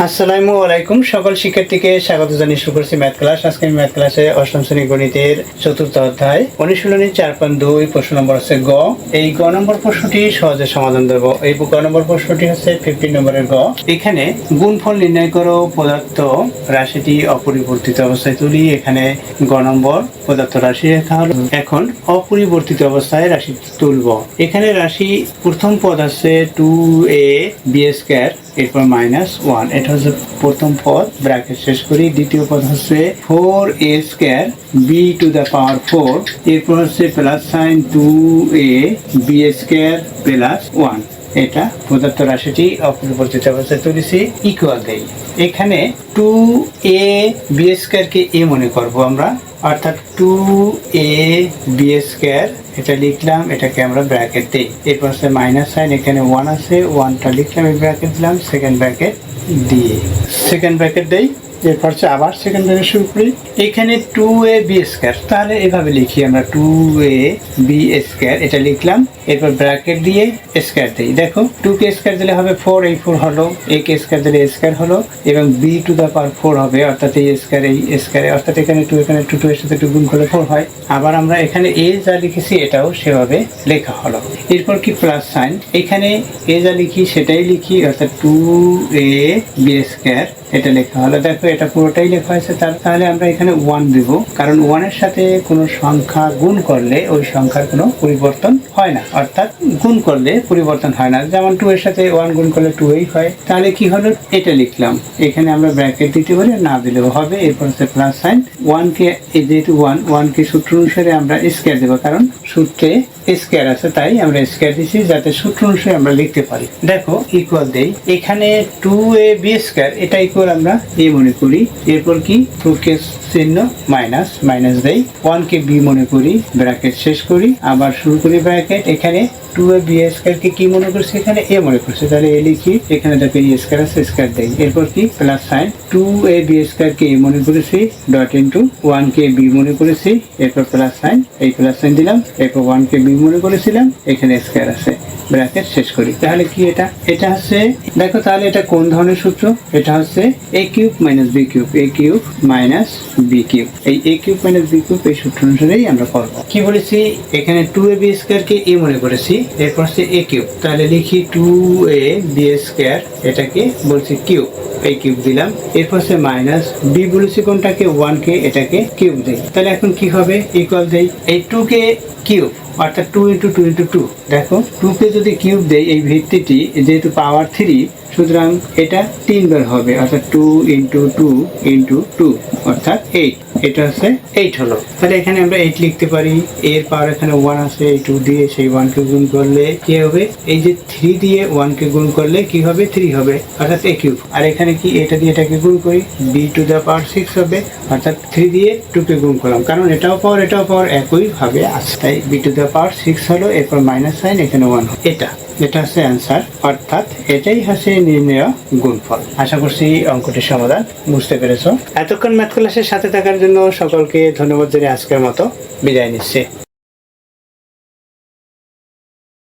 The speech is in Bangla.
আসসালামু আলাইকুম সকল শিক্ষার্থীকে স্বাগত জানিয়ে শুরু করছি ম্যাথ ক্লাস। আজকে ম্যাথ ক্লাসে অষ্টম শ্রেণী গণিতের চতুর্থ অধ্যায় অনুশীলনী 4.2 প্রশ্ন নম্বর হচ্ছে গ। এই গ নম্বর প্রশ্নটি সহজে সমাধান দেব। এই গ নম্বর প্রশ্নটি হচ্ছে 15 নম্বরের গ। এখানে গুণফল নির্ণয় করো প্রদত্ত রাশিটি অপরিবর্তিত অবস্থায় তুলি। এখানে গ নম্বর প্রদত্ত রাশি লেখা হলো। এখন অপরিবর্তিত অবস্থায় রাশি তুলব। এখানে রাশি প্রথম পদ আছে 2ab², এরপর -1, এটা হচ্ছে প্রথম পদ, ব্র্যাকেট শেষ করি। দ্বিতীয় পদ হচ্ছে 4a²b⁴, এরপর হচ্ছে প্লাস সাইন 2ab²+1। এটা প্রদত্ত রাশিটি অপরিবর্তিত অবস্থায় তুলেছি, ইকুয়াল দেই। এখানে 2ab² কে এ মনে করব আমরা, অর্থাৎ 2ab², এটা লিখলাম, এটাকে আমরা ব্র্যাকেট দিই। এরপর হচ্ছে মাইনাস সাইন, এখানে 1 আছে, 1টা লিখলাম, এই ব্র্যাকেট দিলাম, সেকেন্ড ব্র্যাকেট দিয়ে সেকেন্ড ব্র্যাকেট দেই। এরপর হচ্ছে আবার সেকেন্ড ব্র্যাকেট শুরু করি। এখানে 2ab², তাহলে এভাবে লিখি আমরা 2ab², এটা লিখলাম, এরপর ব্র্যাকেট দিয়ে স্কয়ার দিই। দেখো 2k² দিলে হবে 4, এই 4 হলো, a² দিলে a² হলো, এবং b⁴ হবে, অর্থাৎ এই স্কয়ার এই স্কয়ার, অর্থাৎ এখানে 2 এখানে 2 এর সাথে 2 গুণ করলে 4 হয়। আবার আমরা এখানে a যা লিখেছি এটাও সেভাবে লেখা হলো। এরপর কি প্লাস সাইন, এখানে a যা লিখি সেটাই লিখি, অর্থাৎ 2ab², এটা লেখা হলো। দেখো এটা পুরোটাই লেখা হয়েছে, তাহলে আমরা এখানে 1 দিব, কারণ 1 এর সাথে কোনো সংখ্যা গুণ করলে ওই সংখ্যার কোনো পরিবর্তন হয় না, অর্থাৎ গুণ করলে পরিবর্তন হয় না। যেমন 2 এর সাথে 1 গুণ করলে 2ই হয়। তাহলে কি হলো, এটা লিখলাম, এখানে আমরা ব্র্যাকেট দিতে পারি, না দিলেও হবে। এরপর হচ্ছে প্লাস সাইন 1 কে, যেহেতু 1 কে সূত্র অনুসারে আমরা স্কয়ার দেবো, কারণ সূত্রে স্কয়ার আছে, তাই আমরা স্কয়ার দিচ্ছি যাতে সূত্র অনুসারে আমরা লিখতে পারি। দেখো ইকুয়াল দেই, এখানে 2ab², এটা ইকুয়াল আমরা a মনে করি। এরপর কি 2k চিহ্ন মাইনাস দেই, 1 কে b মনে করি, ব্র্যাকেট শেষ করি, আবার শুরু করি ব্র্যাকেট। এখানে 2ab² কে কি মনে করছি, এখানে a মনে করছি, তাহলে a লিখি, এখানে দেখো স্কয়ার আছে, স্কয়ার দেই। এরপর কি plus sign 2ab² K a মনে করেছি, ডট ইনটু 1 কে b মনে করেছি, এরপর প্লাস সাইন, এই প্লাস সাইন দিলাম, এরপর 1 কে b মনে করেছিলাম, এখানে স্কয়ার আছে, ব্র্যাকেট শেষ করি। তাহলে কি এটা হচ্ছে, দেখো তাহলে এটা কোন ধরনের সূত্র, এটা হচ্ছে a³ - b³, a³ - b³, এই a³ - b³ এই সূত্র অনুসারেই আমরা করব। কি বলেছি, এখানে 2ab² কে a মনে করেছি, এরপর হচ্ছে a³, তাহলে লিখি 2ab², এটাকে বলছি কিউব, এই কিউব দিলাম। এরপর হচ্ছে মাইনাস b বলেছি কোনটাকে, 1 কে, এটাকে কিউব দেই। তাহলে এখন কি হবে, ইকুয়াল দেই, এই 2 কে কিউব, অর্থাৎ 2 × 2 × 2। দেখো 2 কে যদি কিউব দেই, এই ভিত্তিটি যেহেতু পাওয়ার 3, সুতরাং এটা 3 বার হবে, অর্থাৎ 2 × 2 × 2, অর্থাৎ 8। এটা হচ্ছে 8 হলো। তাহলে এখানে আমরা 8 লিখতে পারি, এর পাওয়ার এখানে 1 আছে, এই 2 দিয়ে সেই 1 কে গুণ করলে কি হবে, এই যে 3 দিয়ে 1 কে গুণ করলে কি হবে, 3 হবে, অর্থাৎ a³। আর এখানে কি এটা দিয়ে এটাকে গুণ করি, b⁴ হবে, অর্থাৎ 3 দিয়ে 2 কে গুণ করলাম, কারণ এটাও পাওয়ার একই ভাবে আছে, তাই b⁴ হলো, এরপর মাইনাস সাইন, এখানে 1 এটা হচ্ছে অ্যান্সার, অর্থাৎ এটাই হচ্ছে নির্ণেয় গুণফল। আশা করছি অঙ্কটির সমাধান বুঝতে পেরেছো। এতক্ষণ ম্যাথ ক্লাসের সাথে থাকার জন্য সকলকে ধন্যবাদ জানিয়ে আজকের মতো বিদায় নিচ্ছি।